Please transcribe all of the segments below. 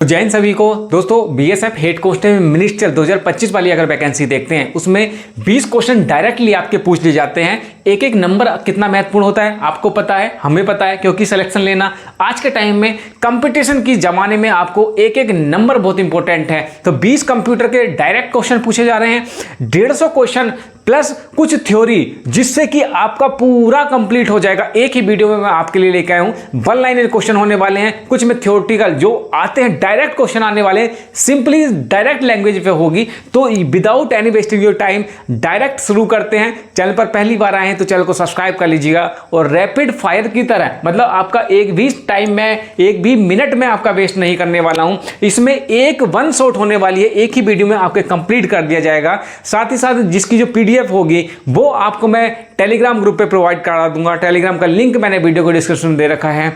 जय हिंद सभी को। दोस्तों बीएसएफ हेड कांस्टेबल मिनिस्टर 2025 वाली अगर वैकेंसी देखते हैं उसमें 20 क्वेश्चन डायरेक्टली आपके पूछ लिए जाते हैं। एक एक नंबर कितना महत्वपूर्ण होता है आपको पता है, हमें पता है, क्योंकि सिलेक्शन लेना आज के टाइम में कंपटीशन की जमाने में आपको एक एक नंबर बहुत इंपॉर्टेंट है। तो 20 कंप्यूटर के डायरेक्ट क्वेश्चन पूछे जा रहे हैं, 150 क्वेश्चन प्लस कुछ थ्योरी, जिससे कि आपका पूरा कंप्लीट हो जाएगा। एक ही वीडियो में मैं आपके लिए लेकर आया हूं। 1 लाइनर क्वेश्चन होने वाले हैं, कुछ में थ्योरेटिकल जो आते हैं, डायरेक्ट क्वेश्चन आने वाले हैं, सिंपली डायरेक्ट लैंग्वेज पे होगी। तो without any wasting your time direct शुरू करते हैं। चैनल पर पहली बार आए हैं तो चैनल को सब्सक्राइब कर लीजिएगा और रैपिड फायर की तरह, मतलब आपका एक भी टाइम में, एक भी मिनट में आपका वेस्ट नहीं करने वाला हूं। इसमें एक वन शॉट होने वाली है, एक ही वीडियो में आपके कंप्लीट कर दिया जाएगा। साथ ही साथ जिसकी जो पीडीएफ होगी वो आपको मैं टेलीग्राम ग्रुप पे प्रोवाइड करा दूंगा। टेलीग्राम का लिंक मैंने वीडियो को डिस्क्रिप्शन में दे रखा है।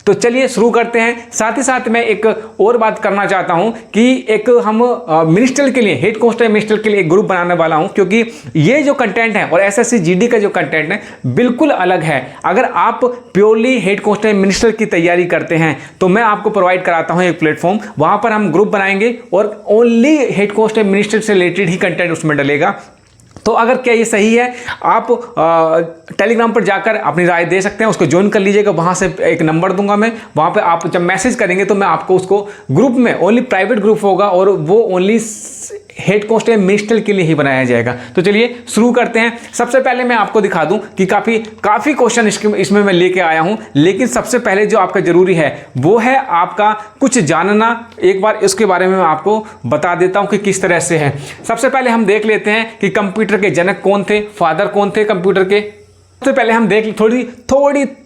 तो चलिए शुरू करते हैं। साथ ही साथ मैं एक और बात करना चाहता हूं कि एक हम मिनिस्टर के लिए, हेड कांस्टेबल मिनिस्टर के लिए एक ग्रुप बनाने वाला हूं, क्योंकि ये जो कंटेंट है और एसएससी जीडी का जो कंटेंट है बिल्कुल अलग है। अगर आप प्योरली हेड कांस्टेबल मिनिस्टर की तैयारी करते हैं तो मैं आपको प्रोवाइड कराता हूं एक प्लेटफॉर्म, वहां पर हम ग्रुप बनाएंगे और ओनली हेड कांस्टेबल मिनिस्टर से रिलेटेड ही कंटेंट उसमें डलेगा। तो अगर क्या ये सही है, आप टेलीग्राम पर जाकर अपनी राय दे सकते हैं, उसको ज्वाइन कर लीजिएगा। वहाँ से एक नंबर दूंगा मैं, वहाँ पे आप जब मैसेज करेंगे तो मैं आपको उसको ग्रुप में, ओनली प्राइवेट ग्रुप होगा और वो ओनली हेड कांस्टेबल मिनिस्टर के लिए ही बनाया जाएगा। तो चलिए शुरू करते हैं। सबसे पहले मैं आपको दिखा दूं कि काफ़ी क्वेश्चन इसमें मैं लेके आया हूं, लेकिन सबसे पहले जो आपका जरूरी है वो है आपका कुछ जानना। एक बार इसके बारे में मैं आपको बता देता हूं कि किस तरह से है। सबसे पहले हम देख लेते हैं कि कंप्यूटर के जनक कौन थे, फादर कौन थे कंप्यूटर के। सबसे पहले हम देख थोड़ी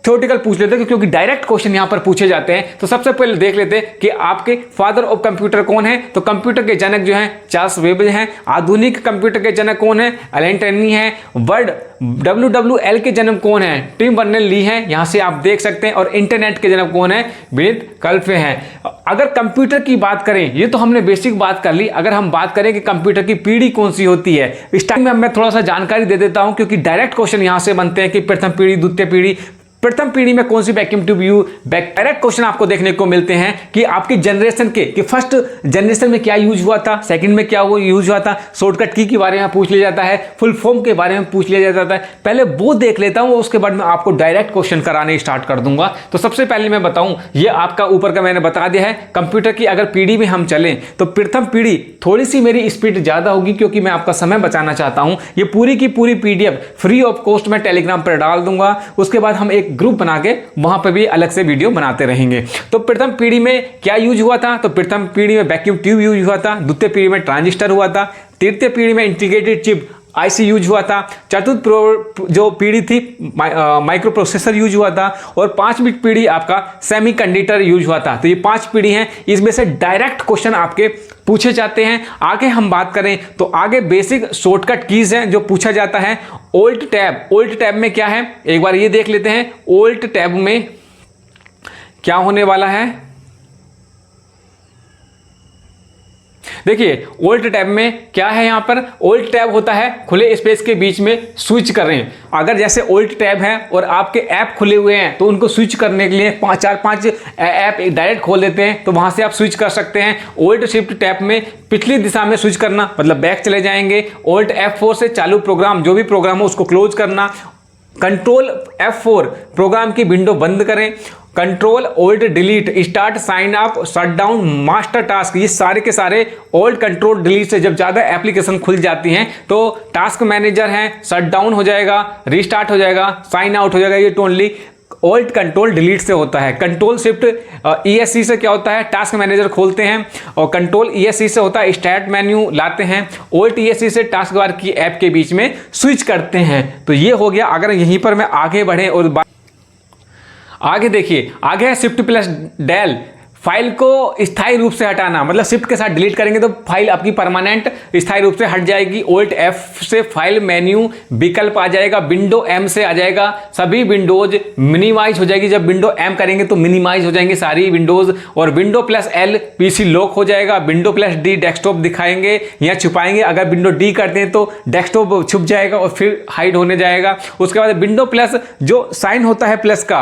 थ्योरेटिकल पूछ लेते हैं, क्योंकि डायरेक्ट क्वेश्चन यहां पर पूछे जाते हैं। तो सबसे पहले देख लेते हैं कि आपके फादर ऑफ कंप्यूटर कौन है। तो कंप्यूटर के जनक जो हैं चार्ल्स बेबेज हैं। आधुनिक कंप्यूटर के जनक कौन है? एलन टर्नी है। वर्ड WWL के जनक कौन है? टिम बर्नर ली हैं, यहां से आप देख सकते हैं। और इंटरनेट के जनक कौन है? विनीत कल्फे हैं। अगर कंप्यूटर की बात करें, ये तो हमने बेसिक बात कर ली। अगर हम बात करें कि कंप्यूटर की पीढ़ी कौन सी होती है, स्टार्टिंग में मैं थोड़ा सा जानकारी दे देता हूं, क्योंकि डायरेक्ट क्वेश्चन यहां से बनते हैं कि प्रथम पीढ़ी, द्वितीय पीढ़ी। प्रथम पीढ़ी में कौन सी वैक्यूम ट्यूब डायरेक्ट क्वेश्चन आपको देखने को मिलते हैं कि आपकी जनरेशन के कि फर्स्ट जनरेशन में क्या यूज हुआ था, सेकंड में क्या वो यूज हुआ था। शॉर्टकट की के बारे में पूछ लिया जाता है, फुल फॉर्म के बारे में पूछ लिया जाता है। पहले वो देख लेता हूं, उसके बाद मैं आपको डायरेक्ट क्वेश्चन कराने स्टार्ट कर दूंगा। तो सबसे पहले मैं बताऊं, ये आपका ऊपर का मैंने बता दिया है। कंप्यूटर की अगर पीढ़ी में हम चलें तो प्रथम पीढ़ी थोड़ी सी मेरी स्पीड ज्यादा होगी, क्योंकि मैं आपका समय बचाना चाहता हूं। ये पूरी की पूरी PDF फ्री ऑफ कॉस्ट में टेलीग्राम पर डाल दूंगा। उसके बाद हम एक ग्रुप बना के वहां पर भी अलग से वीडियो बनाते रहेंगे। तो प्रथम पीढ़ी में क्या यूज हुआ था? तो प्रथम पीढ़ी में वैक्यूम ट्यूब यूज हुआ था। द्वितीय पीढ़ी में ट्रांजिस्टर हुआ था। तृतीय पीढ़ी में इंटीग्रेटेड चिप IC यूज हुआ था। चतुर्थ जो पीढ़ी थी माइक्रो प्रोसेसर यूज हुआ था। और 5वीं पीढ़ी आपका सेमीकंडक्टर यूज हुआ था। तो ये 5 पीढ़ी हैं, इसमें से डायरेक्ट क्वेश्चन आपके पूछे जाते हैं। आगे हम बात करें तो आगे बेसिक शॉर्टकट कीज हैं जो पूछा जाता है। ओल्ट टैब में क्या है, एक बार ये देख लेते हैं। ओल्ट टैब में क्या होने वाला है, देखिए ओल्ट टैब में क्या है। यहां पर ओल्ट टैब होता है खुले स्पेस के बीच में स्विच करें। अगर जैसे ओल्ट टैब है और आपके ऐप खुले हुए हैं तो उनको स्विच करने के लिए 4-5 ऐप डायरेक्ट खोल देते हैं, तो वहां से आप स्विच कर सकते हैं। ओल्ट शिफ्ट टैब में पिछली दिशा में स्विच करना, मतलब बैक चले जाएंगे। ओल्ट F4 से चालू प्रोग्राम, जो भी प्रोग्राम हो उसको क्लोज करना। कंट्रोल F4 प्रोग्राम की विंडो बंद करें। Control alt delete start sign up shut down master task, ये सारे के सारे ओल्ट कंट्रोल डिलीट से जब ज़्यादा एप्लीकेशन खुल जाती हैं तो टास्क मैनेजर है, शट डाउन हो जाएगा, रीस्टार्ट हो जाएगा, साइन आउट हो जाएगा। ये ओनली ओल्ट कंट्रोल डिलीट से होता है। कंट्रोल शिफ्ट ESC से क्या होता है, टास्क मैनेजर खोलते हैं। और कंट्रोल ESC से होता है स्टार्ट मेन्यू लाते हैं। ओल्ट ESC से टास्क बार की ऐप के बीच में स्विच करते हैं। तो ये हो गया। अगर यहीं पर मैं आगे बढ़े और आगे देखिए, आगे है शिफ्ट प्लस डेल, फाइल को स्थायी रूप से हटाना, मतलब शिफ्ट के साथ डिलीट करेंगे तो फाइल आपकी परमानेंट स्थायी रूप से हट जाएगी। ओल्ट F से फाइल मेन्यू विकल्प आ जाएगा। विंडो M से आ जाएगा, सभी विंडोज मिनिमाइज हो जाएगी। जब विंडो M करेंगे तो मिनिमाइज हो जाएंगे सारी विंडोज। और window plus L PC lock हो जाएगा। विंडो प्लस D डेस्कटॉप दिखाएंगे या छुपाएंगे। अगर विंडो D करते हैं तो डेस्कटॉप छुप जाएगा और फिर हाइड होने जाएगा। उसके बाद विंडो प्लस जो साइन होता है प्लस का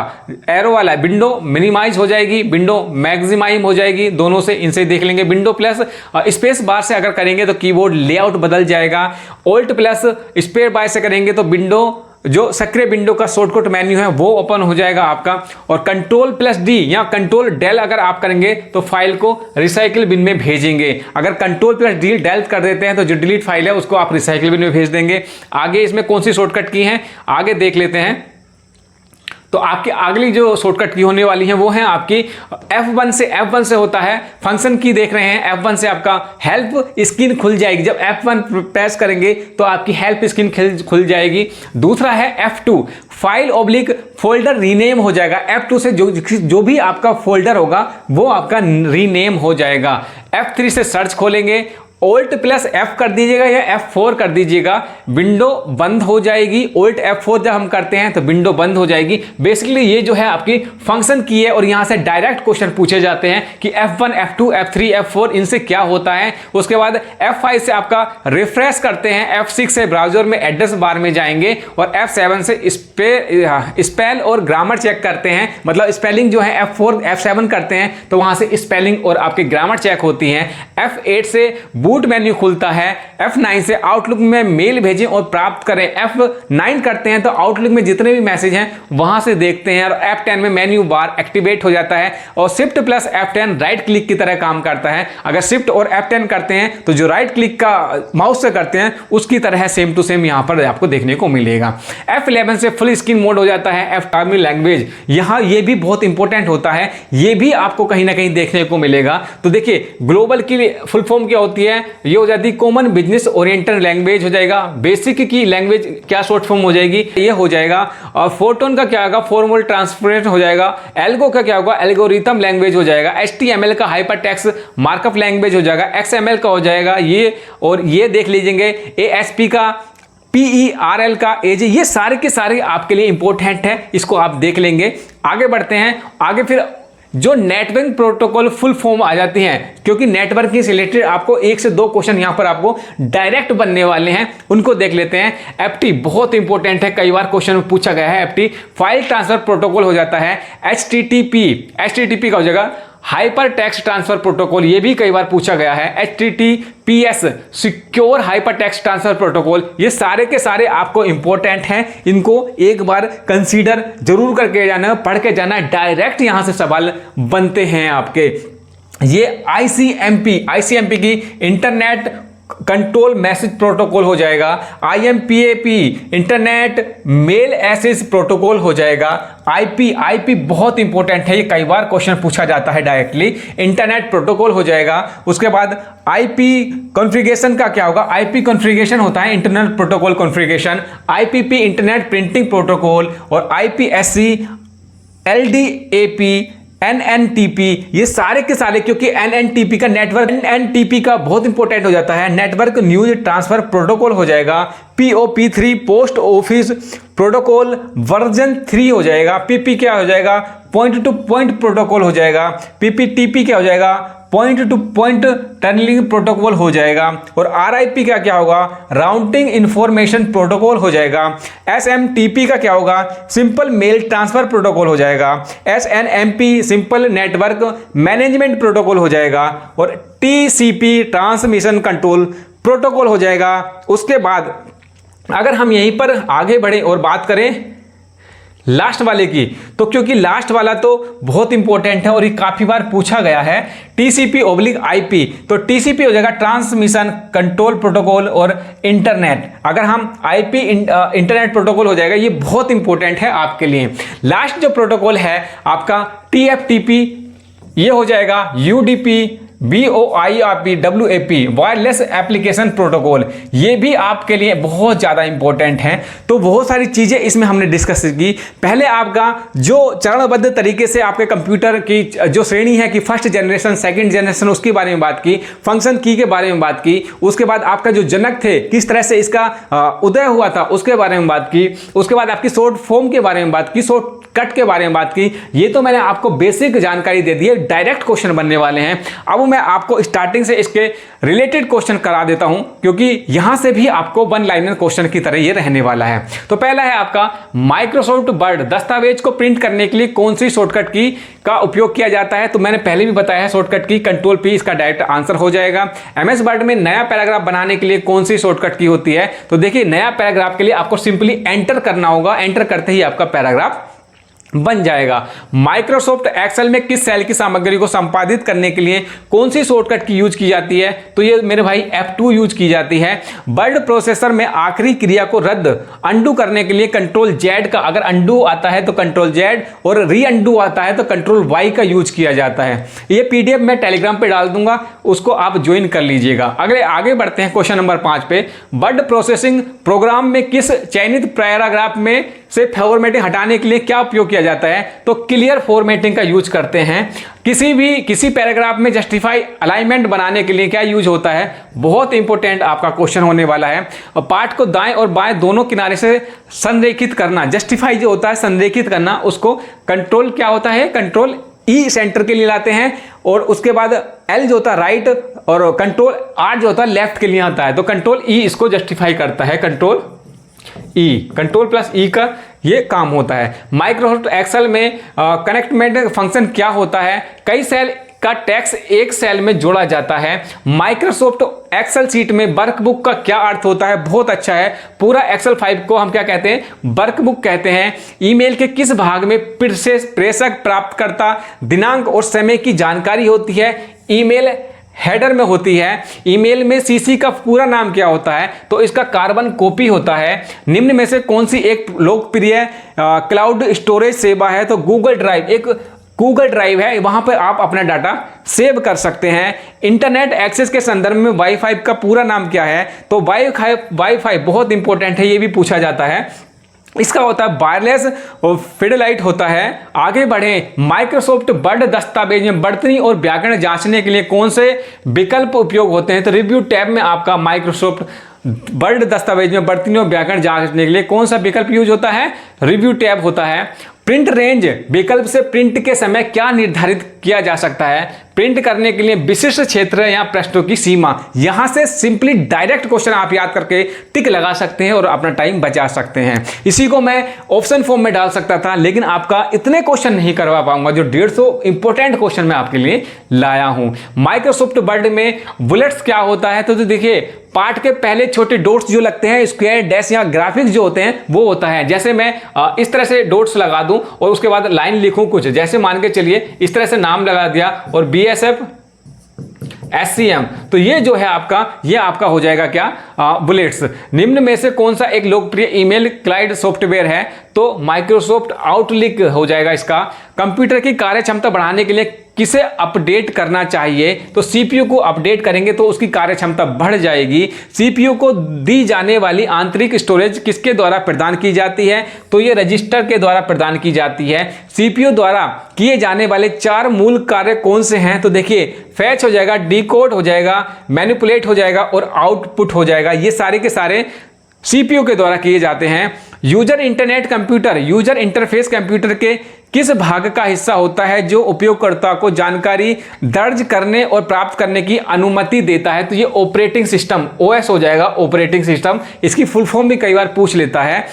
एरो वाला, विंडो मिनिमाइज हो जाएगी। विंडो मैगजीन मैक्सिमाइज हो जाएगी, दोनों से इनसे देख लेंगे। विंडो प्लस स्पेस बार से अगर करेंगे तो कीबोर्ड लेआउट बदल जाएगा। ऑल्ट प्लस स्पेस बार से करेंगे तो विंडो जो सक्रिय विंडो का शॉर्टकट मेन्यू है वो ओपन हो जाएगा आपका। और कंट्रोल प्लस डी या कंट्रोल डेल अगर आप करेंगे तो फाइल को रिसाइकिल बिन में भेजेंगे। अगर कंट्रोल प्लस डी डेल कर देते हैं तो जो डिलीट फाइल है उसको आप रिसाइकिल बिन में भेज देंगे। आगे इसमें कौन सी शॉर्टकट की है आगे देख लेते हैं। तो आपकी अगली जो शॉर्टकट की होने वाली है वो है आपकी F1 से। F1 से होता है फंक्शन की, देख रहे हैं F1 से आपका हेल्प स्क्रीन खुल जाएगी। जब F1 प्रेस करेंगे तो आपकी हेल्प स्क्रीन खुल जाएगी। दूसरा है F2, file oblique folder rename हो जाएगा। F2 से जो भी आपका फोल्डर होगा वो आपका रीनेम हो जाएगा। F3 से सर्च खोलेंगे, Alt प्लस F कर दीजिएगा या F4 कर दीजिएगा, विंडो बंद हो जाएगी। Alt F4 जब हम करते हैं तो विंडो बंद हो जाएगी। बेसिकली ये जो है आपकी फंक्शन की है और यहां से डायरेक्ट क्वेश्चन पूछे जाते हैं कि F1, F2, F3, F4 इनसे क्या होता है। उसके बाद F5 से आपका रिफ्रेश करते हैं, F6 से ब्राउजर में एड्रेस बार में जाएंगे और F7 से स्पेल और ग्रामर चेक करते हैं। मतलब स्पेलिंग जो है F4, F7 करते हैं तो वहां से स्पेलिंग और आपकी ग्रामर चेक होती है। F8 से बूट मेन्यू खुलता है। F9 से आउटलुक में मेल भेजें और प्राप्त करें। F9 करते हैं तो आउटलुक में जितने भी मैसेज हैं वहां से देखते हैं। और F10 में मेन्यू बार एक्टिवेट हो जाता है और shift plus F10 right click की तरह काम करता है। अगर शिफ्ट और F10 करते हैं तो जो राइट क्लिक का माउस से करते हैं उसकी तरह सेम टू सेम यहां पर आपको देखने को मिलेगा। F11 से फुल स्क्रीन मोड हो जाता है। F12 लैंग्वेज, यहां ये भी बहुत इंपॉर्टेंट होता है, ये भी आपको कहीं ना कहीं देखने को मिलेगा। तो देखिए ग्लोबल की फुल फॉर्म क्या होती है, ये हो जाती है कॉमन बिजनेस ओरिएंटेड लैंग्वेज हो जाएगा। बेसिक की लैंग्वेज क्या शॉर्ट फॉर्म हो जाएगी, ये हो जाएगा। और फोटोन का क्या होगा, फॉर्मल ट्रांसफरेंस हो जाएगा। एल्गो का क्या होगा, एल्गोरिथम लैंग्वेज हो जाएगा। HTML का हाइपर टेक्स्ट मार्कअप लैंग्वेज हो जाएगा। XML का हो जाएगा ये। और ये देख लीजिएंगे ASP का, PERL का, AJ, ये सारे के सारे आपके लिए इंपॉर्टेंट है, इसको आप देख लेंगे। आगे बढ़ते हैं। आगे फिर जो नेटवर्क प्रोटोकॉल फुल फॉर्म आ जाती हैं, क्योंकि नेटवर्किंग से रिलेटेड आपको 1 से 2 क्वेश्चन यहां पर आपको डायरेक्ट बनने वाले हैं, उनको देख लेते हैं। FT बहुत इंपॉर्टेंट है, कई बार क्वेश्चन में पूछा गया है। FT फाइल ट्रांसफर प्रोटोकॉल हो जाता है। HTTP का हो जाएगा हाइपर टेक्स्ट ट्रांसफर प्रोटोकॉल, ये भी कई बार पूछा गया है। HTTPS secure hyper text transfer protocol, ये सारे के सारे आपको इंपॉर्टेंट हैं, इनको एक बार कंसीडर जरूर करके जाना, पढ़ के जाना, डायरेक्ट यहां से सवाल बनते हैं आपके। ये ICMP की इंटरनेट कंट्रोल मैसेज प्रोटोकॉल हो जाएगा। IMPAP internet mail access protocol हो जाएगा। IP बहुत इंपॉर्टेंट है, ये कई बार क्वेश्चन पूछा जाता है डायरेक्टली। इंटरनेट प्रोटोकॉल हो जाएगा। उसके बाद IP कॉन्फ़िगरेशन का क्या होगा, IP कॉन्फ़िगरेशन होता है internet protocol configuration. IPP internet printing protocol और IPSC LDAP NNTP, ये सारे के सारे, क्योंकि NNTP का नेटवर्क NNTP का बहुत इंपॉर्टेंट हो जाता है। नेटवर्क न्यूज ट्रांसफर प्रोटोकॉल हो जाएगा। POP3 post office protocol version 3 हो जाएगा। PP क्या हो जाएगा, पॉइंट टू पॉइंट प्रोटोकॉल हो जाएगा। PPTP क्या हो जाएगा, point to point tunneling protocol हो जाएगा। और RIP का क्या होगा, राउटिंग इंफॉर्मेशन प्रोटोकॉल हो जाएगा। SMTP का क्या होगा, सिंपल मेल ट्रांसफर प्रोटोकॉल हो जाएगा। SNMP simple network management protocol हो जाएगा। और TCP ट्रांसमिशन कंट्रोल प्रोटोकॉल हो जाएगा। उसके बाद अगर हम यहीं पर आगे बढ़े और बात करें लास्ट वाले की, तो क्योंकि लास्ट वाला तो बहुत इंपॉर्टेंट है और ये काफी बार पूछा गया है, TCP/IP। तो TCP हो जाएगा ट्रांसमिशन कंट्रोल प्रोटोकॉल और इंटरनेट। अगर हम IP इंटरनेट प्रोटोकॉल हो जाएगा, ये बहुत इंपॉर्टेंट है आपके लिए। लास्ट जो प्रोटोकॉल है आपका TFTP, ये हो जाएगा UDP VoIP wireless application protocol, ये भी आपके लिए बहुत ज़्यादा इंपॉर्टेंट है। तो बहुत सारी चीज़ें इसमें हमने डिस्कस की। पहले आपका जो चरणबद्ध तरीके से आपके कंप्यूटर की जो श्रेणी है कि फर्स्ट जनरेशन, सेकंड जनरेशन, उसके बारे में बात की, फंक्शन की के बारे में बात की। उसके बाद आपका जो जनक थे, किस तरह से इसका उदय हुआ था, उसके बारे में बात की। उसके बाद आपकी शॉर्ट फॉर्म के बारे में बात की, शॉर्ट कट के बारे में बात की। ये तो मैंने आपको बेसिक जानकारी दे दी है, डायरेक्ट क्वेश्चन बनने वाले हैं। अब मैं आपको स्टार्टिंग से इसके रिलेटेड क्वेश्चन करा देता हूं, क्योंकि यहां से भी आपको वन लाइनर क्वेश्चन की तरह ये रहने वाला है। तो पहला है आपका, माइक्रोसॉफ्ट वर्ड दस्तावेज को प्रिंट करने के लिए कौन सी शॉर्टकट की का उपयोग किया जाता है? तो मैंने पहले भी बताया है, शॉर्टकट की कंट्रोल पी इसका डायरेक्ट आंसर हो जाएगा। एमएस वर्ड में नया पैराग्राफ बनाने के लिए कौन सी शॉर्टकट की होती है? तो देखिए, नया पैराग्राफ के लिए आपको सिंपली एंटर करना होगा, एंटर करते ही आपका पैराग्राफ बन जाएगा। माइक्रोसॉफ्ट एक्सेल में किस सेल की सामग्री को संपादित करने के लिए कौन सी शॉर्टकट की यूज की जाती है? तो ये मेरे भाई F2 यूज की जाती है। वर्ड प्रोसेसर में आखिरी क्रिया को रद्द अंडू करने के लिए कंट्रोल जेड का, अगर अंडू आता है तो कंट्रोल जेड और री अंडू आता है तो कंट्रोल वाई का यूज किया जाता है। ये पीडीएफ मैं टेलीग्राम पे डाल दूंगा, उसको आप ज्वाइन कर लीजिएगा। अगले आगे बढ़ते हैं क्वेश्चन नंबर 5 पे। वर्ड प्रोसेसिंग प्रोग्राम में किस चयनित पैराग्राफ में से फॉर्मेटिंग हटाने के लिए क्या उपयोग किया जाता है? तो क्लियर फॉर्मेटिंग का यूज करते हैं। किसी पैराग्राफ में जस्टिफाई अलाइनमेंट बनाने के लिए क्या यूज होता है? बहुत इंपॉर्टेंट आपका क्वेश्चन होने वाला है। पार्ट को दाएं और बाएं दोनों किनारे से संरेखित करना, जस्टिफाई जो होता है संरेखित करना, उसको कंट्रोल क्या होता है, कंट्रोल ई सेंटर के लिए लाते हैं, और उसके बाद एल जो होता है राइट और कंट्रोल आर जो होता है लेफ्ट के लिए आता है। तो कंट्रोल ई इसको जस्टिफाई करता है, कंट्रोल ई, कंट्रोल प्लस ई का ये काम होता है। माइक्रोसॉफ्ट एक्सेल में कनेक्टमेंट फंक्शन क्या होता है? कई सेल का टेक्स्ट एक सेल में जोड़ा जाता है। माइक्रोसॉफ्ट एक्सेल सीट में वर्कबुक का क्या अर्थ होता है? बहुत अच्छा है। पूरा एक्सेल 5 को हम क्या कहते हैं? वर्कबुक कहते हैं। ईमेल के किस भाग में प्रेषक प्राप्तकर्ता दिनांक और समय की जानकारी होती है? ईमेल हेडर में होती है। ईमेल में सीसी का पूरा नाम क्या होता है? तो इसका कार्बन कॉपी होता है। निम्न में से कौन सी एक लोकप्रिय क्लाउड स्टोरेज सेवा है? तो गूगल ड्राइव एक गूगल ड्राइव है, वहां पर आप अपना डाटा सेव कर सकते हैं। इंटरनेट एक्सेस के संदर्भ में वाईफाई का पूरा नाम क्या है? तो वाईफाई बहुत इंपॉर्टेंट है, ये भी पूछा जाता है। इसका होता है वायरलेस और फिडलाइट होता है। आगे बढ़ें, माइक्रोसॉफ्ट वर्ड दस्तावेज में बढ़तनी और व्याकरण जांचने के लिए कौन से विकल्प उपयोग होते हैं? तो रिव्यू टैब में आपका माइक्रोसॉफ्ट वर्ड दस्तावेज में बढ़तनी और व्याकरण जांचने के लिए कौन सा विकल्प यूज होता है? रिव्यू टैब होता है। प्रिंट रेंज विकल्प से प्रिंट के समय क्या निर्धारित किया जा सकता है? प्रिंट करने के लिए विशिष्ट क्षेत्र या पृष्ठों की सीमा। यहां से सिंपली डायरेक्ट क्वेश्चन आप याद करके टिक लगा सकते हैं और अपना टाइम बचा सकते हैं। इसी को मैं ऑप्शन फॉर्म में डाल सकता था, लेकिन आपका इतने क्वेश्चन नहीं करवा पाऊंगा। जो 150 इंपॉर्टेंट क्वेश्चन मैं आपके लिए लाया हूं। माइक्रोसॉफ्ट वर्ड में बुलेट्स क्या होता है? तो देखिए, पार्ट के पहले छोटे डॉट्स जो लगते हैं, स्क्वायर डैश या ग्राफिक्स जो होते हैं, वो होता है। जैसे मैं इस तरह से डॉट्स लगा दूं और उसके बाद लाइन लिखूं कुछ, जैसे मान के चलिए इस तरह से नाम लगा दिया और BSF SCM, तो ये जो है आपका, ये आपका हो जाएगा क्या? बुलेट्स। निम्न में से कौन सा एक लोकप्रिय ईमेल क्लाइंट सॉफ्टवेयर है? तो माइक्रोसॉफ्ट आउटलुक हो जाएगा इसका। कंप्यूटर की कार्य क्षमता बढ़ाने के लिए किसे अपडेट करना चाहिए? तो CPU को अपडेट करेंगे तो उसकी कार्य क्षमता बढ़ जाएगी। CPU को दी जाने वाली आंतरिक स्टोरेज किसके द्वारा प्रदान की जाती है? तो ये रजिस्टर के द्वारा प्रदान की जाती है। CPU द्वारा किए जाने वाले 4 मूल कार्य कौन से हैं? तो देखिए, फैच हो जाएगा, डिकोड हो जाएगा, मैनिपुलेट हो जाएगा और आउटपुट हो जाएगा। ये सारे के सारे CPU के द्वारा किए जाते हैं। User internet computer, user interface computer के किस भाग का हिस्सा होता है जो उपयोगकर्ता को जानकारी दर्ज करने और प्राप्त करने की अनुमति देता है? तो ये ऑपरेटिंग सिस्टम, OS हो जाएगा, ऑपरेटिंग सिस्टम। इसकी फुल फॉर्म भी कई बार पूछ लेता है।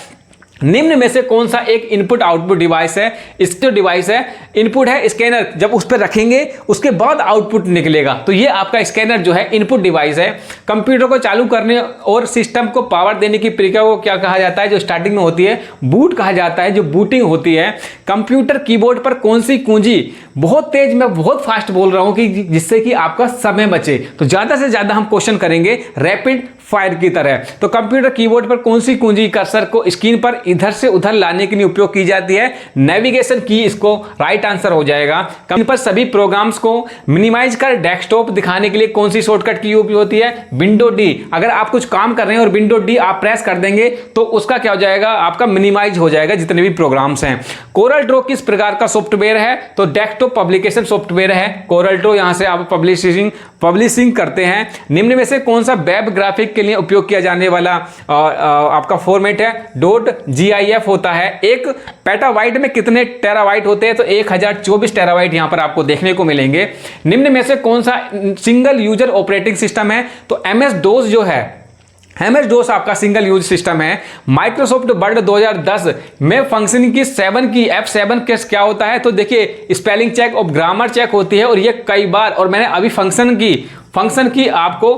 निम्न में से कौन सा एक इनपुट आउटपुट डिवाइस है? इसके जो डिवाइस है, इनपुट है स्कैनर, जब उस पर रखेंगे उसके बाद आउटपुट निकलेगा। तो ये आपका स्कैनर जो है इनपुट डिवाइस है। कंप्यूटर को चालू करने और सिस्टम को पावर देने की प्रक्रिया को क्या कहा जाता है? जो स्टार्टिंग में होती है, बूट कहा जाता है, जो बूटिंग होती है। कंप्यूटर कीबोर्ड पर कौन सी कुंजी, बहुत तेज, मैं बहुत फास्ट बोल रहा हूं कि जिससे कि आपका समय बचे, तो ज्यादा से ज्यादा हम क्वेश्चन करेंगे रैपिड फायर की तरह। तो कंप्यूटर कीबोर्ड पर कौन सी कुंजी कर्सर को स्क्रीन पर इधर से उधर लाने के लिए उपयोग की जाती है? नेविगेशन की, इसको राइट आंसर हो जाएगा। कंप्यूटर पर सभी प्रोग्राम्स को मिनिमाइज कर डेस्कटॉप दिखाने के लिए कौन सी शॉर्टकट की उपयोग होती है? Window D. अगर आप कुछ काम कर रहे हैं और विंडो डी आप प्रेस कर देंगे तो उसका क्या हो जाएगा? आपका मिनिमाइज हो जाएगा जितने भी प्रोग्राम्स हैं। कोरल ड्रॉ किस प्रकार का सॉफ्टवेयर है? तो डेस्कटॉप पब्लिकेशन सॉफ्टवेयर है कोरल ड्रॉ। यहां से आप पब्लिशिंग करते हैं। निम्न में से कौन सा वेब ग्राफिक के लिए उपयोग किया जाने वाला आपका फॉर्मेट है? GIF होता है। एक पेटाबाइट में कितने टेराबाइट होते हैं, तो 1024 टेराबाइट यहां पर आपको देखने को मिलेंगे। निम्न में से कौन सा सिंगल यूजर ऑपरेटिंग सिस्टम है, तो MS-DOS जो है, MS-DOS आपका सिंगल यूज सिस्टम है। माइक्रोसॉफ्ट वर्ड 2010 में फंक्शन की 7 की F7 केस क्या होता है, तो देखिए स्पेलिंग चेक और ग्रामर चेक होती है, और ये कई बार, और मैंने अभी फंक्शन की आपको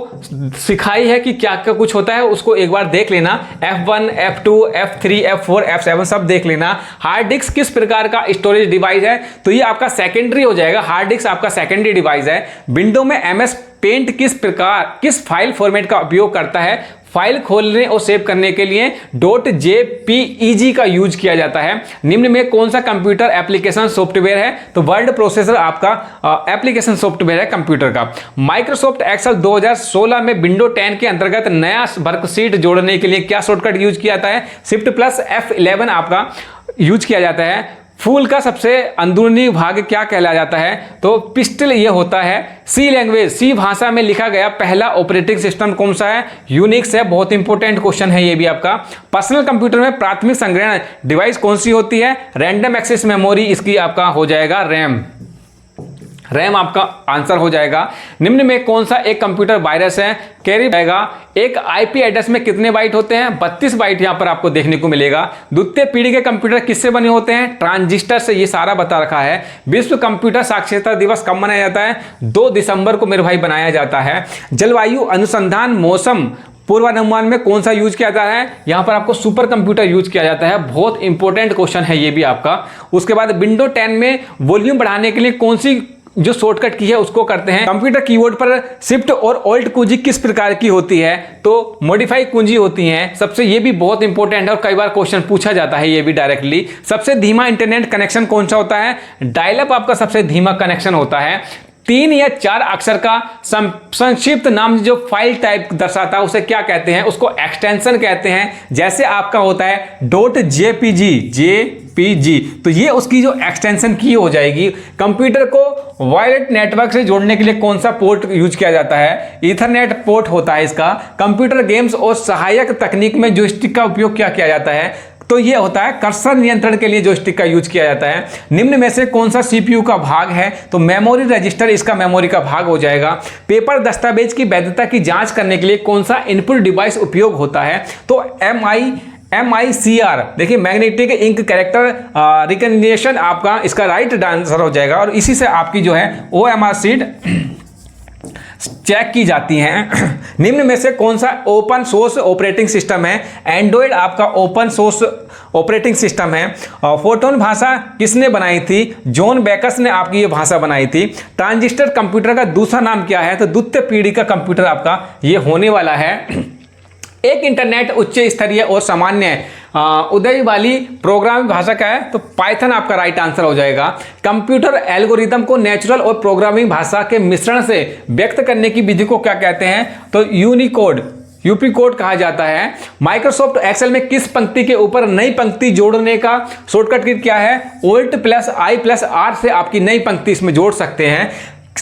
सिखाई है कि क्या क्या कुछ होता है, उसको एक बार देख लेना। F1, F2, F3, F4, F7 सब देख लेना। हार्ड डिस्क किस प्रकार का स्टोरेज डिवाइस है, तो ये आपका सेकेंडरी हो जाएगा, हार्ड डिस्क आपका सेकेंडरी डिवाइस है। विंडो में MS पेंट किस फाइल फॉर्मेट का उपयोग करता है, फाइल खोलने और सेव करने के लिए .jpeg का यूज किया जाता है। निम्न में कौन सा कंप्यूटर एप्लीकेशन सॉफ्टवेयर है, तो वर्ड प्रोसेसर आपका एप्लीकेशन सॉफ्टवेयर है कंप्यूटर का। माइक्रोसॉफ्ट एक्सेल 2016 में विंडो 10 के अंतर्गत नया वर्कशीट जोड़ने के लिए क्या शॉर्टकट यूज किया जाता है, Shift+F11 आपका यूज किया जाता है। फूल का सबसे अंदरूनी भाग क्या कहला जाता है, तो पिस्टल ये होता है। सी लैंग्वेज, सी भाषा में लिखा गया पहला ऑपरेटिंग सिस्टम कौन सा है, यूनिक्स है। बहुत इंपॉर्टेंट क्वेश्चन है ये भी आपका। पर्सनल कंप्यूटर में प्राथमिक संग्रहण डिवाइस कौन सी होती है, रैंडम एक्सेस मेमोरी इसकी आपका हो जाएगा रैम आपका आंसर हो जाएगा। निम्न में कौन सा एक कंप्यूटर वायरस है, कैरी जाएगा। एक IP एड्रेस में कितने बाइट होते हैं, 32 बाइट यहां पर आपको देखने को मिलेगा। द्वितीय पीढ़ी के कंप्यूटर किससे बने होते हैं, ट्रांजिस्टर से, ये सारा बता रखा है। विश्व कंप्यूटर साक्षरता दिवस कब मनाया जाता है, 2 दिसंबर को मेरे भाई बनाया जाता है। जलवायु अनुसंधान मौसम पूर्वानुमान में कौन सा यूज किया जाता है, यहां पर आपको सुपर कंप्यूटर यूज किया जाता है। बहुत इंपॉर्टेंट क्वेश्चन है ये भी आपका। उसके बाद विंडो 10 में वॉल्यूम बढ़ाने के लिए कौन सी जो शॉर्टकट की है उसको करते हैं। कंप्यूटर कीबोर्ड पर शिफ्ट और ऑल्ट कुंजी किस प्रकार की होती है, तो मॉडिफाई कुंजी होती है। सबसे ये भी बहुत इंपॉर्टेंट है और कई बार क्वेश्चन पूछा जाता है ये भी डायरेक्टली। सबसे धीमा इंटरनेट कनेक्शन कौन सा होता है, डायल-अप आपका सबसे धीमा कनेक्शन होता है। 3 या 4 अक्षर का संक्षिप्त नाम जो फाइल टाइप दर्शाता है उसे क्या कहते हैं, उसको एक्सटेंशन कहते हैं। जैसे आपका होता है .jpg, तो ये उसकी जो एक्सटेंशन की हो जाएगी। कंप्यूटर को वायरलेस नेटवर्क से जोड़ने के लिए कौन सा पोर्ट यूज किया जाता है, ईथरनेट पोर्ट होता है इसका। कंप्यूटर गेम्स और सहायक तकनीक में जॉयस्टिक का उपयोग क्या किया जाता है, तो ये होता है कर्सर नियंत्रण के लिए जॉयस्टिक का यूज किया जाता है। निम्न में से कौन सा CPU का भाग है, तो मेमोरी रजिस्टर इसका मेमोरी का भाग हो जाएगा। पेपर दस्तावेज की वैधता की जांच करने के लिए कौन सा इनपुट डिवाइस उपयोग होता है, तो MICR, देखिए मैग्नेटिक इंक कैरेक्टर रिकग्निशन आपका इसका राइट आंसर हो जाएगा। और इसी से आपकी जो है OMR सीट चेक की जाती हैं। निम्न में से कौन सा ओपन सोर्स ऑपरेटिंग सिस्टम है, एंड्रॉयड आपका ओपन सोर्स ऑपरेटिंग सिस्टम है। फोटोन भाषा किसने बनाई थी, जॉन बेकस ने आपकी ये भाषा बनाई थी। ट्रांजिस्टर कंप्यूटर का दूसरा नाम क्या है, तो द्वितीय पीढ़ी का कंप्यूटर आपका ये होने वाला है। एक इंटरनेट उच्च स्तरीय और सामान्य उदय वाली प्रोग्रामिंग भाषा का है, तो पाइथन आपका राइट आंसर हो जाएगा। कंप्यूटर एल्गोरिदम को नेचुरल और प्रोग्रामिंग भाषा के मिश्रण से व्यक्त करने की विधि को क्या कहते हैं, तो यूपी कोड कहा जाता है। माइक्रोसॉफ्ट एक्सेल में किस पंक्ति के ऊपर नई पंक्ति जोड़ने का शॉर्टकट क्या है, Alt+I+R से आपकी नई पंक्ति इसमें जोड़ सकते हैं।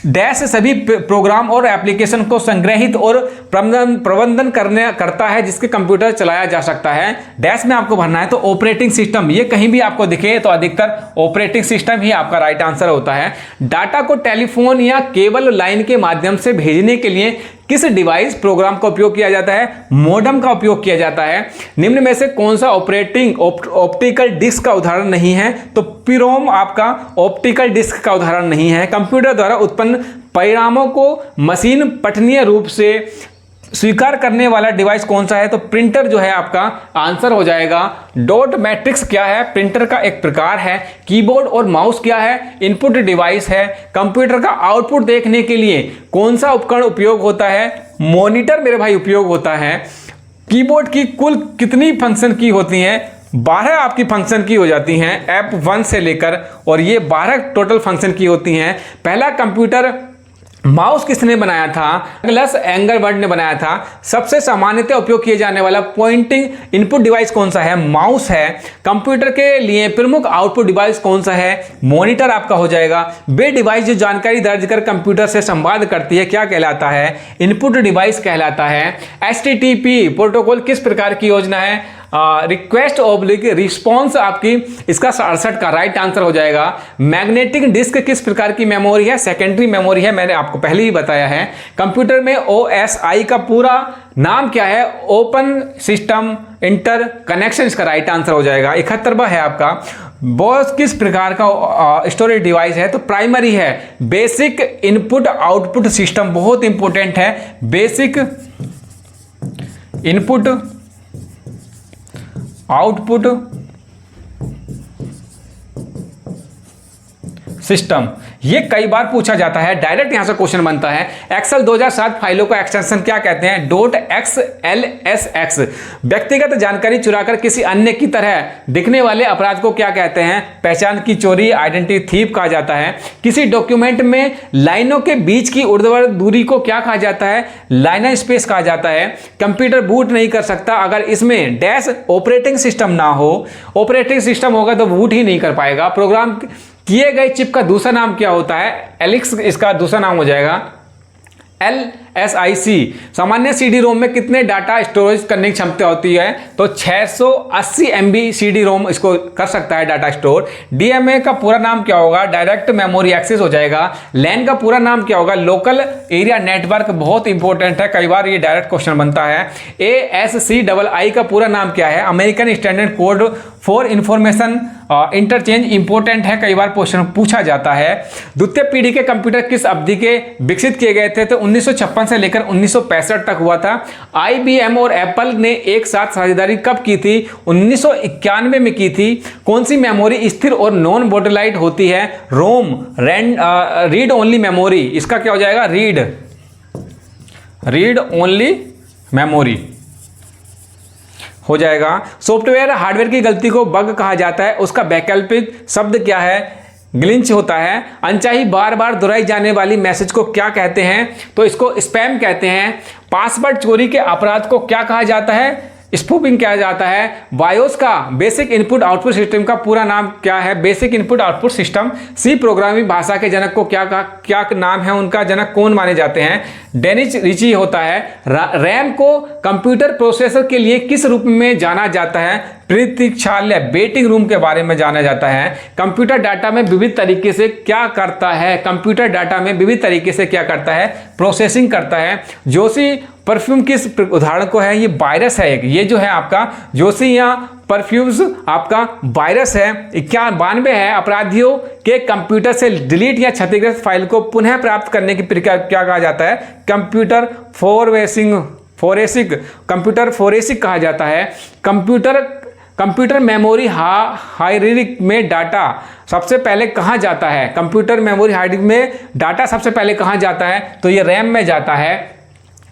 डैश सभी प्रोग्राम और एप्लीकेशन को संग्रहित और प्रबंधन करता है जिसके कंप्यूटर चलाया जा सकता है। डैश में आपको भरना है तो ऑपरेटिंग सिस्टम, ये कहीं भी आपको दिखे तो अधिकतर ऑपरेटिंग सिस्टम ही आपका राइट आंसर होता है। डाटा को टेलीफोन या केबल लाइन के माध्यम से भेजने के लिए किस डिवाइस प्रोग्राम का उपयोग किया जाता है, मॉडेम का उपयोग किया जाता है। निम्न में से कौन सा ऑप्टिकल डिस्क का उदाहरण नहीं है, तो पिरोम आपका ऑप्टिकल डिस्क का उदाहरण नहीं है। कंप्यूटर द्वारा उत्पन्न परिणामों को मशीन पठनीय रूप से स्वीकार करने वाला डिवाइस कौन सा है, तो प्रिंटर जो है आपका आंसर हो जाएगा। डॉट मैट्रिक्स क्या है, प्रिंटर का एक प्रकार है। कीबोर्ड और माउस क्या है, इनपुट डिवाइस है। कंप्यूटर का आउटपुट देखने के लिए कौन सा उपकरण उपयोग होता है, मॉनिटर मेरे भाई उपयोग होता है। कीबोर्ड की कुल कितनी फंक्शन की होती हैं, 12 आपकी फंक्शन की हो जाती हैं F1 से लेकर, और ये 12 टोटल फंक्शन की होती हैं। पहला कंप्यूटर माउस किसने बनाया था, डगलस एंगरबर्ट ने बनाया था। सबसे सामान्यतः उपयोग किए जाने वाला पॉइंटिंग इनपुट डिवाइस कौन सा है, माउस है। कंप्यूटर के लिए प्रमुख आउटपुट डिवाइस कौन सा है, मॉनिटर आपका हो जाएगा। वे डिवाइस जो जानकारी दर्ज कर कंप्यूटर से संवाद करती है क्या कहलाता है, इनपुट डिवाइस कहलाता है। HTTP प्रोटोकॉल किस प्रकार की योजना है, रिक्वेस्ट ऑब्लिक रिस्पॉन्स आपकी इसका 67 का राइट आंसर हो जाएगा। मैग्नेटिक डिस्क किस प्रकार की मेमोरी है? सेकेंडरी मेमोरी है, मैंने आपको पहले ही बताया है। कंप्यूटर में OSI का पूरा नाम क्या है? ओपन सिस्टम इंटर कनेक्शन, इसका राइट आंसर हो जाएगा। 71वां है आपका, बॉस किस प्रकार का स्टोरेज डिवाइस है? तो प्राइमरी है। बेसिक इनपुट आउटपुट सिस्टम बहुत इंपॉर्टेंट है। बेसिक इनपुट आउटपुट सिस्टम, ये कई बार पूछा जाता है, डायरेक्ट यहां से क्वेश्चन बनता है। एक्सेल 2007 फाइलों का एक्सटेंशन क्या कहते हैं? .xlsx। व्यक्तिगत जानकारी चुराकर किसी अन्य की तरह दिखने वाले अपराध को क्या कहते हैं? पहचान की चोरी, आइडेंटिटी थीफ कहा जाता है। किसी डॉक्यूमेंट में लाइनों के बीच की ऊर्ध्वाधर दूरी को क्या कहा जाता है? लाइनर स्पेस कहा जाता है। कंप्यूटर बूट नहीं कर सकता अगर इसमें डैश ऑपरेटिंग सिस्टम ना हो। ऑपरेटिंग सिस्टम होगा तो बूट ही नहीं कर पाएगा। प्रोग्राम किए गए चिप का दूसरा नाम क्या होता है? एलिक्स, इसका दूसरा नाम हो जाएगा LSIC। सामान्य CD रोम में कितने डाटा स्टोरेज करने की क्षमता होती है? तो 680 MB CD रोम इसको कर सकता है डाटा स्टोर। DMA का पूरा नाम क्या होगा? डायरेक्ट मेमोरी एक्सेस हो जाएगा। LAN का पूरा नाम क्या होगा? लोकल एरिया नेटवर्क, बहुत इंपॉर्टेंट है, कई बार ये डायरेक्ट क्वेश्चन बनता है। ASCII का पूरा नाम क्या है? American standard code for information interchange, important है, कई बार क्वेश्चन पूछा जाता है। द्वितीय पीढ़ी के कंप्यूटर किस अवधि के विकसित किए गए थे? तो 1956 से लेकर 1965 तक हुआ था। IBM और एप्पल ने एक साथ साझेदारी कब की थी? 1991 में की थी। कौन सी मेमोरी स्थिर और नॉन वोलेटाइल होती है? रोम, रीड ओनली मेमोरी, इसका क्या हो जाएगा? रीड ओनली मेमोरी हो जाएगा। सॉफ्टवेयर हार्डवेयर की गलती को बग कहा जाता है, उसका वैकल्पिक शब्द क्या है? ग्लिच होता है। अनचाही बार बार दोहराई जाने वाली मैसेज को क्या कहते हैं? तो इसको स्पैम कहते हैं। पासवर्ड चोरी के अपराध को क्या कहा जाता है? स्पूफिंग किया जाता है। बायोस का बेसिक इनपुट आउटपुट सिस्टम का पूरा नाम क्या है? Basic input output system. C programming भाषा के जनक को क्या नाम है? उनका जनक कौन माने जाते हैं? डेनिस रिची होता है। रैम को कंप्यूटर प्रोसेसर के लिए किस रूप में जाना जाता है? प्रतीक्षालय, वेटिंग रूम के बारे में जाना जाता है। कंप्यूटर डाटा में विविध तरीके से क्या करता है? कंप्यूटर डाटा में विविध तरीके से क्या करता है? प्रोसेसिंग करता है। जोशी परफ्यूम किस उदाहरण को है? ये वायरस है एक, ये जो है आपका जोशी या परफ्यूम्स आपका वायरस है। 91 है। अपराधियों के कंप्यूटर से डिलीट या क्षतिग्रस्त फाइल को पुनः प्राप्त करने की प्रक्रिया क्या कहा जाता है? कंप्यूटर फोरेसिक कहा जाता है। कंप्यूटर मेमोरी हायरार्की में डाटा सबसे पहले कहाँ जाता है? कंप्यूटर मेमोरी हायरार्की में डाटा सबसे पहले कहाँ जाता है? तो ये रैम में जाता है।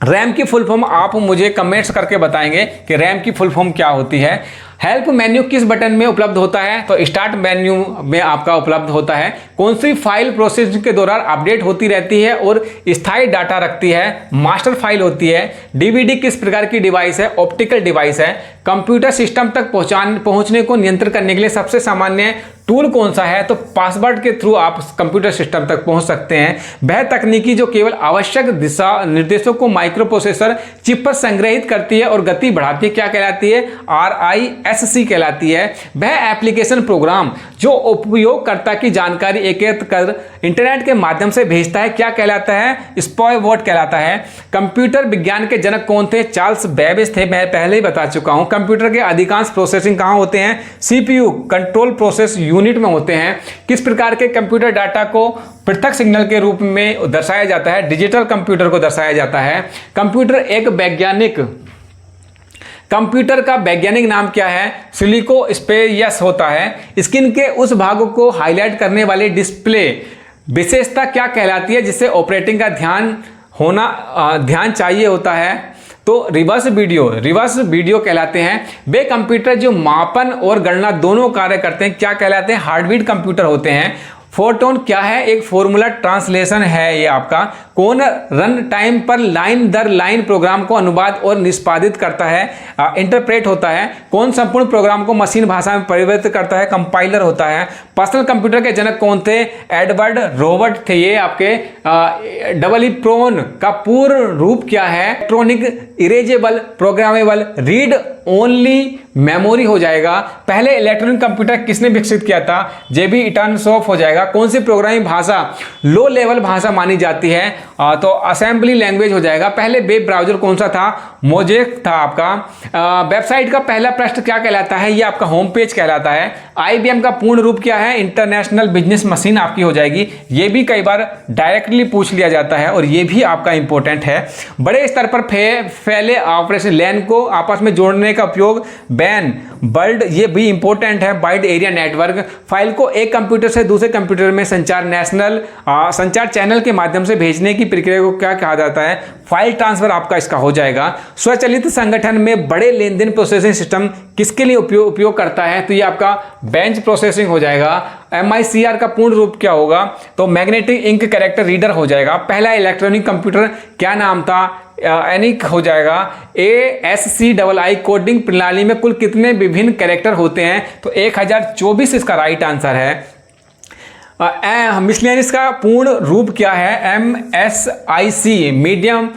रैम की फुल फॉर्म आप मुझे कमेंट्स करके बताएंगे कि रैम की फुल फॉर्म क्या होती है। हेल्प मेन्यू किस बटन में उपलब्ध होता है? तो स्टार्ट मेन्यू में आपका उपलब्ध होता है। कौन सी फाइल प्रोसेसिंग के दौरान अपडेट होती रहती है और स्थायी डाटा रखती है? मास्टर फाइल होती है। डीवीडी किस प्रकार की डिवाइस है? ऑप्टिकल डिवाइस है। कंप्यूटर सिस्टम तक पहुंचने को नियंत्रित करने के लिए सबसे सामान्य टूल कौन सा है? तो पासवर्ड के थ्रू आप कंप्यूटर सिस्टम तक पहुंच सकते हैं। वह तकनीकी जो केवल आवश्यक दिशा निर्देशों को माइक्रो प्रोसेसर चिप पर संग्रहित करती है और गति बढ़ाती है, क्या कहलाती है? RISC कहलाती है। वह एप्लीकेशन प्रोग्राम जो उपयोगकर्ता की जानकारी एकत्रित कर इंटरनेट के माध्यम से भेजता है, क्या कहलाता है? स्पाइवेयर कहलाता है। कंप्यूटर विज्ञान के जनक कौन थे? चार्ल्स बेबेज थे, मैं पहले ही बता चुका हूं। कंप्यूटर के अधिकांश प्रोसेसिंग कहां होते हैं? CPU कंट्रोल प्रोसेस यूनिट में होते हैं। किस प्रकार के कंप्यूटर डाटा को पृथक सिग्नल के रूप में दर्शाया जाता है? डिजिटल कंप्यूटर को दर्शाया जाता है। कंप्यूटर का वैज्ञानिक नाम क्या है? सिलिकोस्पेस होता है। स्क्रीन के उस भाग को हाईलाइट करने वाली डिस्प्ले विशेषता क्या कहलाती है जिससे ऑपरेटिंग का ध्यान चाहिए होता है? तो रिवर्स वीडियो कहलाते हैं। वे कंप्यूटर जो मापन और गणना दोनों कार्य करते हैं, क्या कहलाते हैं? हार्डवेयर कंप्यूटर होते हैं। फोटोन क्या है? एक फॉर्मूला ट्रांसलेशन है ये आपका। कौन रन टाइम पर लाइन दर लाइन प्रोग्राम को अनुवाद और निष्पादित करता है? इंटरप्रेट होता है। कौन संपूर्ण प्रोग्राम को मशीन भाषा में परिवर्तित करता है? कंपाइलर होता है। पर्सनल कंप्यूटर के जनक कौन थे? एडवर्ड रोबर्ट थे ये आपके। डबल ई प्रोन का पूर्ण रूप क्या है? Electronic erasable programmable read only memory हो जाएगा। पहले इलेक्ट्रॉनिक कंप्यूटर किसने विकसित किया था? जेबी इटानसॉफ हो जाएगा। कौन सी प्रोग्रामिंग भाषा लो लेवल भाषा मानी जाती है? तो असेंबली लैंग्वेज हो जाएगा। पहले वेब ब्राउजर कौन सा था? मोजेक था आपका। वेबसाइट का पहला पृष्ठ क्या कहलाता है? ये आपका होम पेज कहलाता है। आईबीएम का पूर्ण रूप क्या है? इंटरनेशनल बिजनेस मशीन आपकी हो जाएगी। ये भी कई बार डायरेक्टली पूछ लिया जाता है और ये भी आपका इंपॉर्टेंट है। बड़े स्तर पर फैले ऑपरेशन लैन को आपस में जोड़ने का उपयोग बैन बर्ड, ये भी इंपॉर्टेंट है। वाइड एरिया नेटवर्क, फाइल को एक कंप्यूटर से दूसरे कंप्यूटर में संचार नेशनल संचार चैनल के माध्यम से भेजने की प्रक्रिया को क्या कहा जाता है? फाइल ट्रांसफर आपका इसका हो जाएगा। स्वचालित संगठन में बड़े लेन देन प्रोसेसिंग सिस्टम किसके लिए उपयोग करता है? तो ये आपका बेंच प्रोसेसिंग हो जाएगा। MICR का पूर्ण रूप क्या होगा? तो मैग्नेटिक इंक कैरेक्टर रीडर हो जाएगा। पहला इलेक्ट्रॉनिक कंप्यूटर क्या नाम था? एनिक हो जाएगा। ASCII कोडिंग प्रणाली में कुल कितने विभिन्न कैरेक्टर होते हैं? तो 1024 इसका राइट आंसर है। मिसलेनियस का पूर्ण रूप क्या है? MSIC medium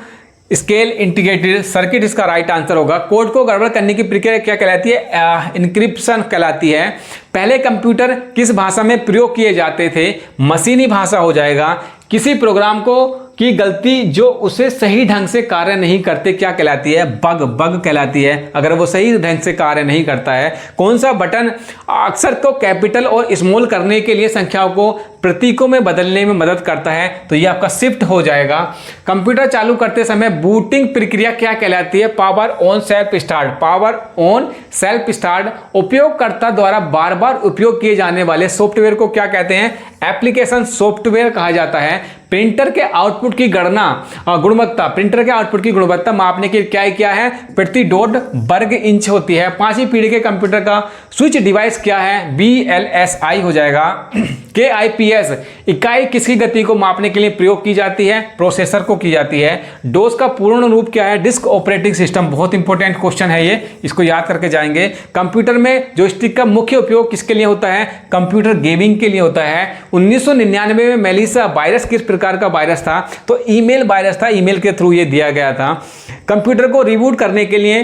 scale integrated circuit इसका राइट आंसर होगा। कोड को गड़बड़ करने की प्रक्रिया क्या कहलाती है? इनक्रिप्शन कहलाती है। पहले कंप्यूटर किस भाषा में प्रयोग किए जाते थे? मशीनी भाषा हो जाएगा। किसी प्रोग्राम को की गलती जो उसे सही ढंग से कार्य नहीं करते क्या कहलाती है? बग कहलाती है, अगर वो सही ढंग से कार्य नहीं करता है। कौन सा बटन अक्षर को कैपिटल और स्मॉल करने के लिए संख्याओं को प्रतीकों में बदलने में मदद करता है? तो ये आपका शिफ्ट हो जाएगा। कंप्यूटर चालू करते समय बूटिंग प्रक्रिया क्या कहलाती है? Power on self start. Power on self start. उपयोगकर्ता द्वारा बार बार उपयोग किए जाने वाले सॉफ्टवेयर को क्या कहते हैं? एप्लीकेशन सॉफ्टवेयर कहा जाता है। प्रिंटर के आउटपुट की गणना गुणवत्ता, प्रिंटर के आउटपुट की गुणवत्ता मापने के क्या है? प्रति डॉट वर्ग इंच होती है। 5वीं पीढ़ी के कंप्यूटर का स्विच डिवाइस क्या है? VLSI हो जाएगा। KIPS इकाई किसकी गति को मापने के लिए प्रयोग की जाती है? प्रोसेसर को की जाती है। डोस का पूर्ण रूप क्या है? Disk operating system. बहुत इंपॉर्टेंट क्वेश्चन है ये, इसको याद करके जाएंगे। कंप्यूटर में जॉयस्टिक का मुख्य उपयोग किसके लिए होता है? कंप्यूटर गेमिंग के लिए होता है। 1999 में मेलिसा वायरस किस प्रकार का वायरस था? तो ईमेल वायरस था, ईमेल के थ्रू ये दिया गया था। कंप्यूटर को रिबूट करने के लिए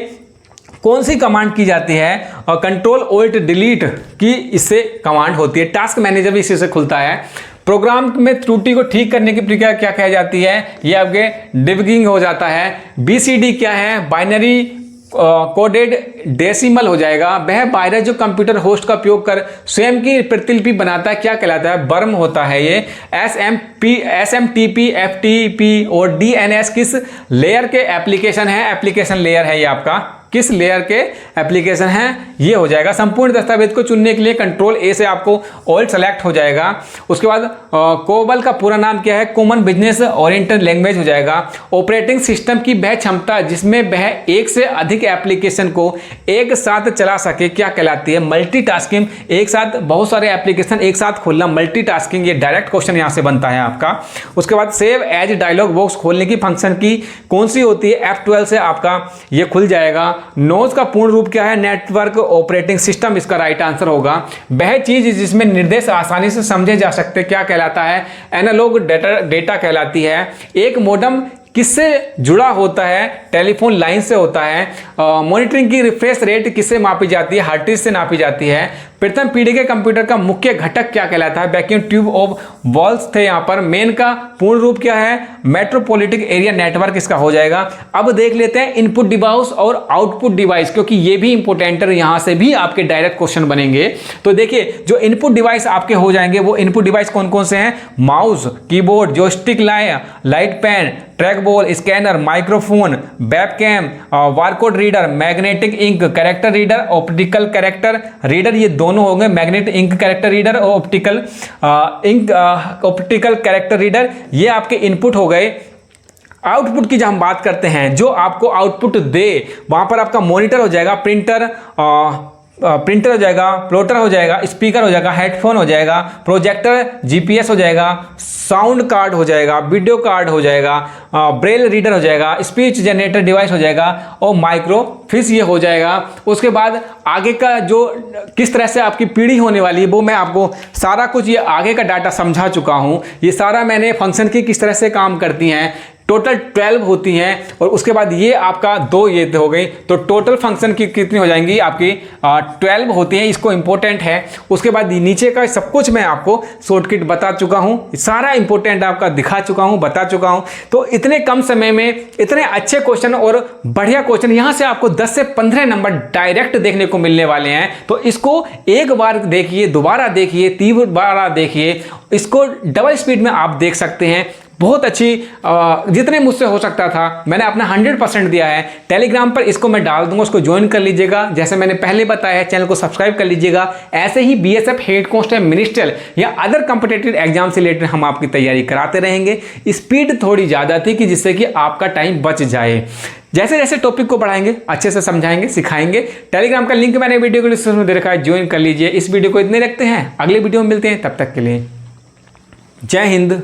कौन सी कमांड की जाती है? और कंट्रोल ऑल्ट डिलीट की इससे कमांड होती है। टास्क मैनेजर भी इसी से खुलता है। प्रोग्राम में त्रुटि को ठीक करने की प्रक्रिया क्या कही जाती है? ये आपके डिबगिंग हो जाता है। BCD क्या है? बाइनरी कोडेड डेसिमल हो जाएगा। वह वायरस जो कंप्यूटर होस्ट का उपयोग कर स्वयं की प्रतिलिपि बनाता है क्या कहलाता है? वर्म होता है ये। SMTP, FTP और DNS किस लेयर के एप्लीकेशन है? एप्लीकेशन लेयर है ये आपका। किस लेयर के एप्लीकेशन है? ये हो जाएगा। संपूर्ण दस्तावेज को चुनने के लिए कंट्रोल A से आपको ऑल सेलेक्ट हो जाएगा। उसके बाद कोबल का पूरा नाम क्या है? कॉमन बिजनेस ओरिएंटेड लैंग्वेज हो जाएगा। ऑपरेटिंग सिस्टम की वह क्षमता जिसमें वह एक से अधिक एप्लीकेशन को एक साथ चला सके क्या कहलाती है? मल्टीटास्किंग। एक साथ बहुत सारे एप्लीकेशन एक साथ खोलना, मल्टीटास्किंग। ये डायरेक्ट क्वेश्चन यहाँ से बनता है आपका। उसके बाद सेव एज डायलॉग बॉक्स खोलने की फंक्शन की कौन सी होती है? F12 से आपका ये खुल जाएगा। नोज का पूर्ण रूप क्या है? नेटवर्क ऑपरेटिंग सिस्टम इसका राइट आंसर होगा। वह चीज जिसमें निर्देश आसानी से समझे जा सकते क्या कहलाता है? एनालॉग डेटा कहलाती है। एक मोडेम किससे जुड़ा होता है? टेलीफोन लाइन से होता है। मॉनिटरिंग की रिफ्रेश रेट किससे मापी जाती है? हार्टिज से नापी जाती है। प्रथम पीढ़ी के कंप्यूटर का मुख्य घटक क्या कहलाता है? वैक्यूम ट्यूब ऑफ वॉल्स थे यहाँ पर। मेन का पूर्ण रूप क्या है? मेट्रोपॉलिटिक एरिया नेटवर्क इसका हो जाएगा। अब देख लेते हैं इनपुट डिवाइस और आउटपुट डिवाइस, क्योंकि ये भी इंपॉर्टेंट है, यहाँ से भी आपके डायरेक्ट क्वेश्चन बनेंगे। तो देखिए जो इनपुट डिवाइस आपके हो जाएंगे वो इनपुट डिवाइस कौन कौन से हैं? Mouse, keyboard, joystick, light pen, track ball, scanner, microphone, webcam, barcode reader, magnetic ink character reader, optical character reader. ये दोनों हो गए, मैग्नेटिक इंक कैरेक्टर रीडर और ऑप्टिकल कैरेक्टर रीडर। ये आपके इनपुट हो गए। आउटपुट की जब हम बात करते हैं, जो आपको आउटपुट दे वहां पर आपका मॉनिटर हो जाएगा, प्रिंटर, प्रिंटर हो जाएगा, प्लॉटर हो जाएगा, स्पीकर हो जाएगा, हेडफोन हो जाएगा, प्रोजेक्टर, जीपीएस हो जाएगा, साउंड कार्ड हो जाएगा, वीडियो कार्ड हो जाएगा, ब्रेल रीडर हो जाएगा, स्पीच जनरेटर डिवाइस हो जाएगा और माइक्रोफिश ये हो जाएगा। उसके बाद आगे का जो किस तरह से आपकी पीढ़ी होने वाली है वो मैं आपको सारा कुछ ये आगे का डाटा समझा चुका हूँ। ये सारा मैंने फंक्शन की किस तरह से काम करती हैं, टोटल 12 होती हैं और उसके बाद ये आपका 2 ये हो गई, तो टोटल फंक्शन की कितनी हो जाएंगी आपकी 12 होती हैं। इसको इंपॉर्टेंट है। उसके बाद नीचे का सब कुछ मैं आपको शॉर्टकट बता चुका हूँ, सारा इंपॉर्टेंट आपका दिखा चुका हूँ, बता चुका हूँ। तो इतने कम समय में इतने अच्छे क्वेश्चन और बढ़िया क्वेश्चन यहाँ से आपको 10 से 15 नंबर डायरेक्ट देखने को मिलने वाले हैं। तो इसको एक बार देखिए, दोबारा देखिए, 3 बार देखिए, इसको डबल स्पीड में आप देख सकते हैं। बहुत अच्छी जितने मुझसे हो सकता था मैंने अपना 100% दिया है। टेलीग्राम पर इसको मैं डाल दूंगा, उसको ज्वाइन कर लीजिएगा। जैसे मैंने पहले बताया है, चैनल को सब्सक्राइब कर लीजिएगा। ऐसे ही बीएसएफ हेड कांस्टेबल मिनिस्टर या अदर कॉम्पिटिटिव एग्जाम से रिलेटेड हम आपकी तैयारी कराते रहेंगे। स्पीड थोड़ी ज़्यादा थी कि जिससे कि आपका टाइम बच जाए। जैसे जैसे टॉपिक को बढ़ाएंगे, अच्छे से समझाएंगे, सिखाएंगे। टेलीग्राम का लिंक मैंने वीडियो को डिस्क्रिप्शन में दे रखा है, ज्वाइन कर लीजिए। इस वीडियो को इतने रखते हैं, अगले वीडियो में मिलते हैं। तब तक के लिए जय हिंद।